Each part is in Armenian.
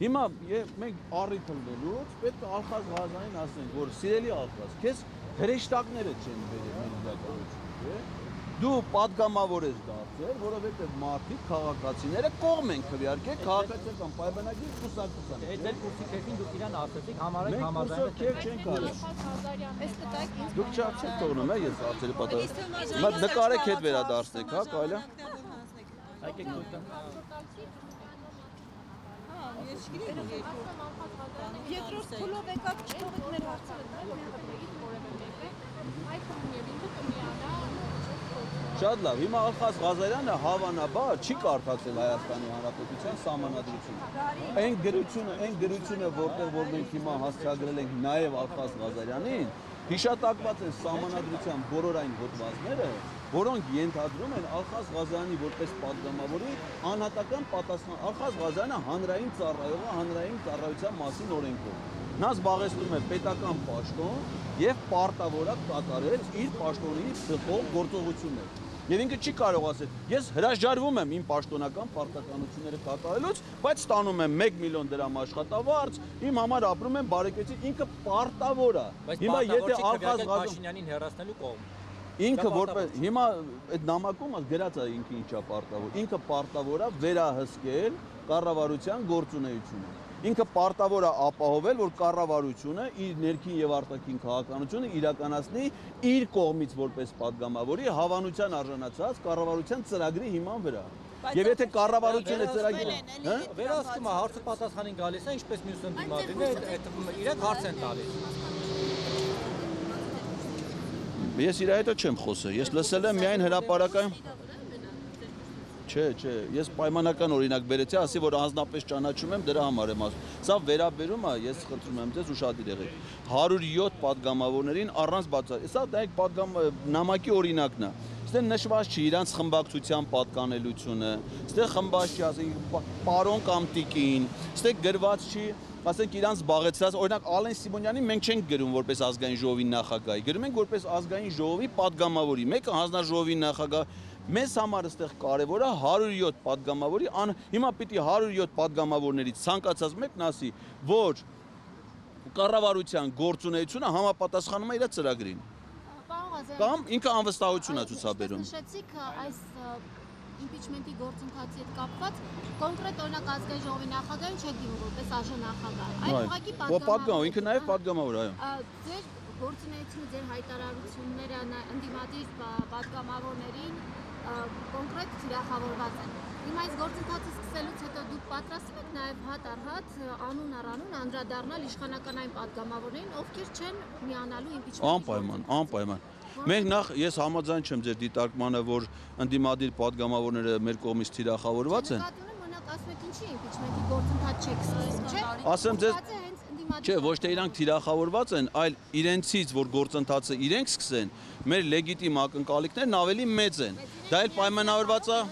Հիմա մենք առիթ լվելուց պետք է Ալխազ Ղազանին ասենք, որ սիրելի Ալխազ, քեզ հրեշտակները չեն բերել մեր իրականություն, դու պատգամավոր ես դարձել, որովհետև մարդիկ, քաղաքացիները կողմ են քվեարկել քաղաքացիական պայմանագիր կուսակցության։ Այդ դեր կուրսի քեֆին դուք իրան ասացիք, համարեք համաձայնեք։ Մենք չենք արել։ Դուք չեք թողնում, ես արդեն պատասխան։ Նկարեք հետ վերադարձնեք, հա, կարելի է։ Եկեք դուք։ Երկրորդ փուլով եկավ չթողեք մեր հարցերը։ Շատ լավ, հիմա Ալխազ Ղազարյանը հավանաբար չի կարդացել Հայաստանի Հանրապետության սահմանադրությունը։ Այն գրությունը, որտեղ որ մենք հիմա հասցեագրել ենք նաև Ալխազ Ղազարյանին, հիշատակված են սահմանադրության բոլոր այն հոդվածները, որոնք ենթադրում են Ալխազ Ղազարյանի որպես պատգամավորի անհատական պատասխան։ Ալխազ Ղազարյանը հանրային ծառայող է հանրային ծառայության մասին օրենքով։ Նա զբաղեցնում է պետական պաշտոն եւ պարտավոր է կատարել իր պաշտոնի ծխող գործողությունները։ Եվ ինքը չի կարող ասել, ես հրաժարվում եմ իմ պաշտոնական պարտականությունները կատարելուց, բայց ստանում եմ 1 միլիոն դրամ աշխատավարձ, իմ համար ապրում եմ բարեկեցիկ, ինքը պարտավոր է։ Հիմա եթե Ալխազ Ղազարյանին հեռացնելու կողմ։ Ինքը որպես հիմա այդ նամակում գրած է ինքը ինչա պարտավոր։ Ինքը պարտավոր է վերահսկել կառավարության գործունեությունը։ Ինքը պարտավոր է ապահովել, որ կառավարությունը իր ներքին եւ արտաքին քաղաքականությունը իրականացնի իր կողմից որպես պատգամավորի հավանության արժանացած կառավարության ծրագրի հիման վրա։ Եվ եթե կառավարությունը ծրագիրը, հա, վերահսկումը հարցը պատասխանին գալիս է, ինչպես մյուս ընդդիմադիրները, իրենք հարց են տալիս։ Ես իր հետ չեմ խոսել, ես լսել եմ միայն հրապարակային։ Չէ, ես պայմանական օրինակ բերեցի, ասի որ անձնապես ճանաչում եմ, դրա համար եմ ասում։ Սա վերաբերում է, ես խնդրում եմ ձեզ ուշադիր եղեք։ 107 պատգամավորներին առանց բացառ։ Սա դա նամակի օրինակն է։ Ստեղ նշված չի իրանց խմբակցության պատկանելությունը, ստեղ խմբած չի, ասենք, պարոն կամ տիկին, ստեղ գրված չի, ասենք իրանց զբաղեցրած, օրինակ Ալեն Սիմոնյանին մենք չենք գրում որպես ազգային ժողովի նախագահ, գրում ենք որպես ազգային ժողովի պատգամավորի, մեկը հանձնաժողովի նախագահ։ Մեզ համար այստեղ կարևոր է 107 պատգամավորի, հիմա պիտի 107 պատգամավորներից ցանկացած մեկն ասի, որ կառավարության գործունեությունը համապատասխանում է իր ծրագրին։ Կամ ինքը անվստահություն է ցուցաբերում։ Նշեցիք այս իմպիչմենտի գործընթացի հետ կապված կոնկրետ օրինակ ազգային ժողովի նախագահին չեք դիմում որպես ԱԺ նախագահ։ Այլ ուղղակի պատգամավոր, ինքը նաև պատգամավոր, այո։ Ձեր գործունեությունը, ձեր հայտարարությունները ընդդիմադիր պատգամավորներին կոնկրետ թիրախավորված են։ Հիմա այս գործընթացը սկսելուց հետո դուք պատրաստվում եք նաև հատ առ հատ անուն առ անուն անդրադառնալ իշխանականային պատգամավորներին, ովքեր չեն միանալու իմպիչմենտի։ Անպայման։ Մենք նախ ես համաձայն չեմ ձեր դիտարկմանը, որ ընդդիմադիր պատգամավորները մեր կողմից թիրախավորված են։ Ասում եք ինչի իմպիչմենտի գործընթաց չեք սկսում, չէ՞։ Ասեմ ձեզ, չէ, ոչ թե իրանք թիրախավորված են, այլ իրենցից, որ գործընթացը իրենք սկսեն, մեր լեգիտիմ ակնկալիքներն ավելի մեծ են։ Դա էլ պայմանավորված է։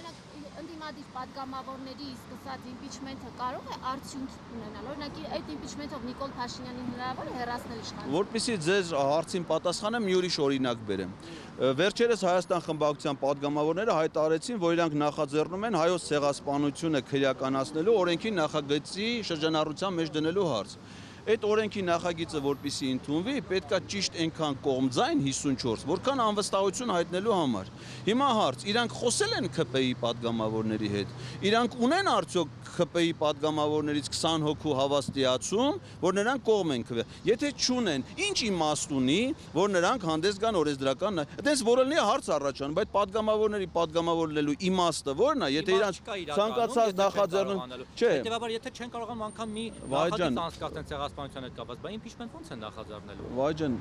Ընդդիմադիր պատգամավորների սկսած իմպիչմենտը կարող է արդյունք ունենալ։ Օրինակ այդ իմպիչմենտով Նիկոլ Փաշինյանին հնարավոր է հեռացնել իշխանությունից։ Որպեսզի ձեր հարցին պատասխանեմ, մի ուրիշ օրինակ բերեմ։ Վերջերս Հայաստան խմբակցության պատգամավորները հայտարարեցին, որ իրանք նախաձեռնում են հայոց ցեղասպանությունը քրեականացնելու օրենքի նախագծի շրջանառության մեջ դնելու հարց։ Այդ օրենքի նախագիծը որպեսզի ընդունվի, պետքա ճիշտ այնքան կողմձայն 54, որքան անվստահություն հայտնելու համար։ Հիմա հարց, իրանք խոսել են ՔՊԻ պատգամավորների հետ։ Իրանք ունեն արդյոք ՔՊԻ պատգամավորներից 20 հոգու հավաստիացում, որ նրանք կողմ են քվե։ Եթե չունեն, ինչ իմաստ ունի, որ նրանք հանդես գան օրենսդրական, այդպես որոնի հարց առաջանում, բայց պատգամավորների պատգամավոր լինելու իմաստը ո՞րն է, եթե իրանք ցանկացած նախաձեռնում, չէ։ Հետևաբար եթե չեն կարողանում անգամ մի նախագիծ անցկացնել ցեղասպանության հետ կապված, բայց իմպիչմենտ ո՞նց են նախաձեռնելու։ Վայ ջան,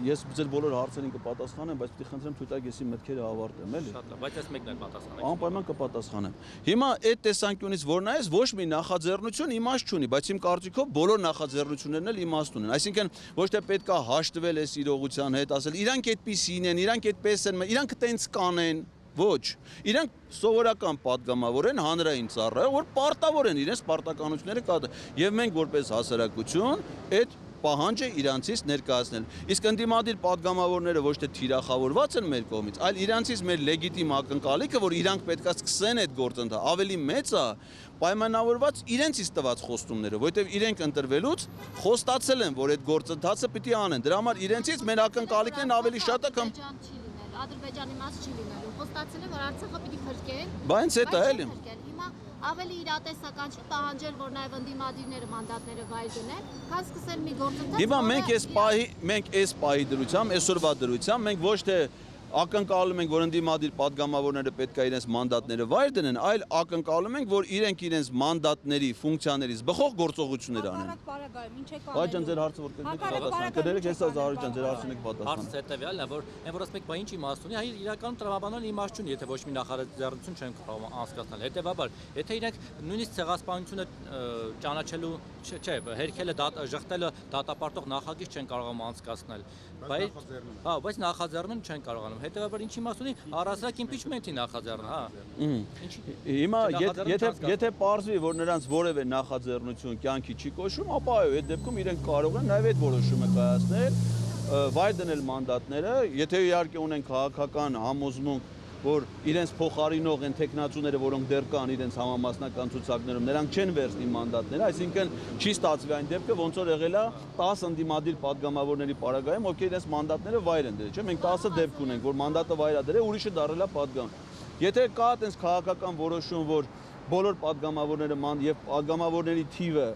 ես ձեր բոլոր հարցերին կպատասխանեմ, բայց պիտի խնդրեմ թույլ տաք ես իմ մտքերը ավարտեմ, էլի։ Շատ լավ, բայց ես մեկն էլ պատասխանեք։ Անպայման կպատասխանեմ։ Հիմա այդ տեսանկյունից որ նայես, ոչ մի նախաձեռնություն իմաստ չունի, բայց իմ կարծիքով բոլոր նախաձեռնություններն էլ իմաստ ունեն։ Այսինքն ոչ թե պետքա հաշտվել այս իրողության հետ, ասել իրանք այդպիսին են, իրանք այդպես են, իրանք տենց կանեն։ Ոչ, իրանք սովորական պատգամավոր են, հանրային ծառայող, որ պարտավոր են իրենց պարտականությունները կատարել։ Եվ մենք որպես հասարակություն այդ պահանջ է իրանցից ներկայացնել։ Իսկ ընդդիմադիր падգամավորները ոչ թե թիրախավորված են մեր կողմից, այլ իրանցից մեր լեգիտիմ ակնկալիքը, որ իրանք պետքա սկսեն այդ գործընթացը, ավելի մեծ է, պայմանավորված իրենցից տված խոստումները, որովհետև իրենք ընտրվելուց խոստացել են, որ այդ գործընթացը պիտի անեն։ Դրա համար իրենցից մեր ակնկալիքներն ավելի շատ է, քան Ադրբեջանի մաս չի լինելու։ Խոստացել են, որ Արցախը պիտի փրկեն։ Բայց այդ է էլի։ Հիմա ավելի իրատեսական չի պահանջել, որ նաև ընդդիմադիրները մանդատները վայր դնեն, քան սկսել մի գործընթաց։ Հիմա մենք այս պահի դրությամբ, այսօրվա դրությամբ մենք ոչ թե ակնկալում ենք, որ ընդդիմադիր падգամավորները պետք է իրենց մանդատները վայր դնեն, այլ ակնկալում ենք, որ իրենք իրենց մանդատների ֆունկցիաներից բխող գործողություններ անեն։ Բայց ձեր հարցը որ կներեք, հեսա Զահարի ջան, ձեր հարցին եք պատասխան։ Հարցը հետևյալն է, որ այն որ ասում եք, բա ինչ իմաստ ունի, իրականում տրամաբանական իմաստ չունի, եթե ոչ մի նախաձեռնություն չեն կարող անցկացնել։ Հետևաբար, եթե իրենք նույնիսկ ցեղասպանությունը ճանաչելու, չէ, հերքելը, ժխտելը դատապարտող նախագիծ չեն կարողանում անցկացնել, բայց նախաձեռնել չեն կարողանում։ Հետևաբար ինչ իմաստ ունի առասարակ իմպիչմենտի նախաձեռնը, հա։ Հիմա եթե պարզվի, որ նրանց որևէ նախաձեռնություն կյանքի չի կոչվում, ապա այո, այդ դեպքում իրենք կարող են նաև այդ որոշումը կայացնել, վայր դնել մանդատները, եթե իհարկե ունեն քաղաքական համոզմունք, որ իրենց փոխարինող են տեխնացուները, որոնք դեռ կան իրենց համամասնական ցուցակներում, նրանք չեն վերցնի մանդատները, այսինքն չի ստացվի այն դեպքը, ոնց որ եղել է 10 ընդդիմադիր падգամավորների պարագայում, ովքեր իրենց մանդատները վայր են դրել, չէ՞, մենք 10 դեպք ունենք, որ մանդատը վայր է դրել, ուրիշը դառել է падգամ։ Եթե կա այդպես քաղաքական որոշում, որ բոլոր падգամավորները եւ падգամավորների թիվը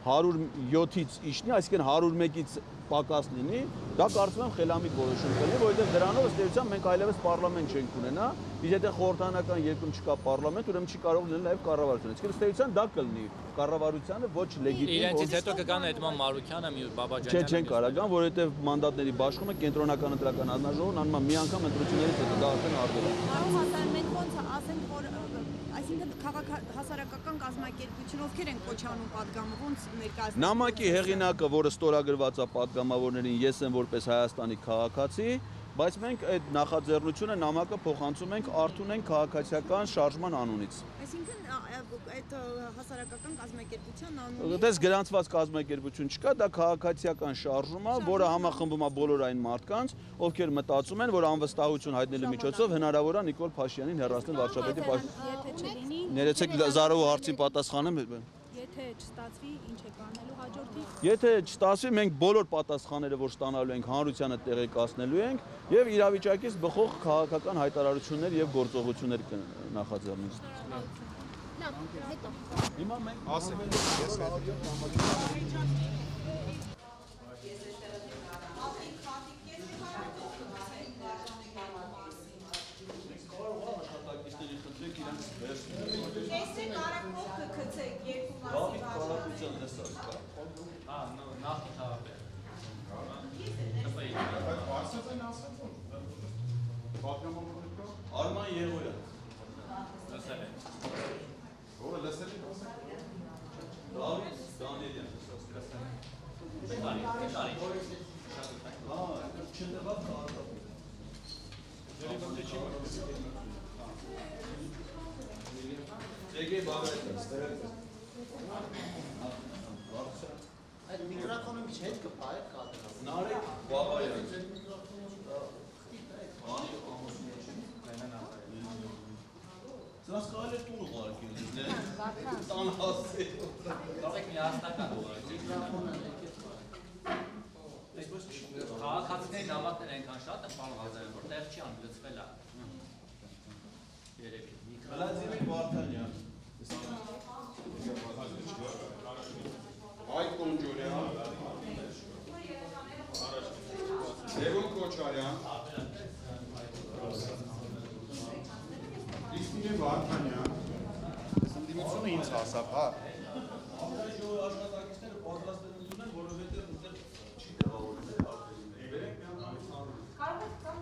107-ից իշնի, այսինքն 101-ից պակաս լինի, դա կարծում եմ խելամիտ որոշում կլինի, որովհետև դրանով ըստ էության մենք այլևս պարլամենտ չենք ունենա, իսկ եթե խորհրդանական երկրում չկա պարլամենտ, ուրեմն չի կարող լինել նաև կառավարություն։ Իսկ ըստ էության դա կլինի կառավարությանը ոչ լեգիտիմ։ Իրենցից հետո կգան Էդման Մարուկյանը, Բաբաջանյանը։ Չեն կարող գան, որովհետև մանդատների բաշխումը կենտրոնական ընտրական հանձնաժողովն անում է մի անգամ ընտրություններից հետո, դա արդեն արդեն է։ Կարող ասեմ, մենք ոնց ասենք, որ այսինքն հասարակական կազմակերպություն ովքեր են կոչանում падգամը, ոնց ներկայացնում։ Նամակի հեղինակը, որը ստորագրված է падգամավորներին, ես եմ որպես Հայաստանի քաղաքացի, բայց մենք այդ նախաձեռնությունը նամակը փոխանցում ենք Արթունեն քաղաքացիական շարժման անունից։ Այսինքն այդ հասարակական կազմակերպության անունից։ Դες գրանցված կազմակերպություն չկա, դա քաղաքացիական շարժում է, որը համախմբում է բոլոր այն մարդկանց, ովքեր մտածում են, որ անվստահություն հայտնելու միջոցով հնարավոր է Նիկոլ Փաշինյանին հեռացնել վարչապետի պաշտոնից։ Ներեցեք Զարովի հարցին պատասխանեմ։ Եթե չստացվի, ինչ եք անելու հաջորդի։ Եթե չստացվի, մենք բոլոր պատասխանները, որ ստանալու ենք, հանրությանը տեղեկացնելու ենք եւ իրավիճակից բխող քաղաքական հայտարարություններ եւ գործողություններ կնախաձեռնենք։ Լավ, հետո։ Հիմա մենք ասենք ես Տեսեք արագ կգցեք երկու մասի Արման Երգոյան։ Լսել եմ։ Ո՞րը լսել եք ասեք։ Դավիթ Դանիելյան։ Չնդեղավ քաղաքապետ։ Սերգեյ Բաբայանը։ Այդ միկրոֆոնը մի հետ կպա է կադրը։ Նարեկ Բաբայան։ Սրանց կարելի է տուն ուղարկել։ Տան հասցե։ Կարող եք միասնական ուղղակի։ Քաղաքացիների նամակները այնքան շատ են բաղազել, որ տեղ չի անում, լծվել է։ Երևի։ Վլադիմիր Վարդանյան։ Հայկ Կոնջորյան։ Լևոն Քոչարյան։ Իսկինե Վարդանյան։ Ընդդիմությունը ինձ հասավ, հա։ Ամենաշնորհ աշխատակիցները պատրաստել են ունեն, որովհետև ուտել չի տեղավորվել արտերին։ Բերեք մի անգամ ծանոթ։ Կարող եք կամ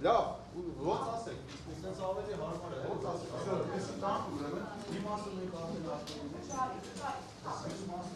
Լավ, ո՞նց ասեք։ Ինձ ավելի հարմար է։ Ո՞նց ասեք։ Այսօր տան ուրեմն Մի մասը մենք արդեն արտերին է։ Այս մասը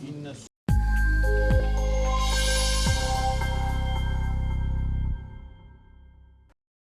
90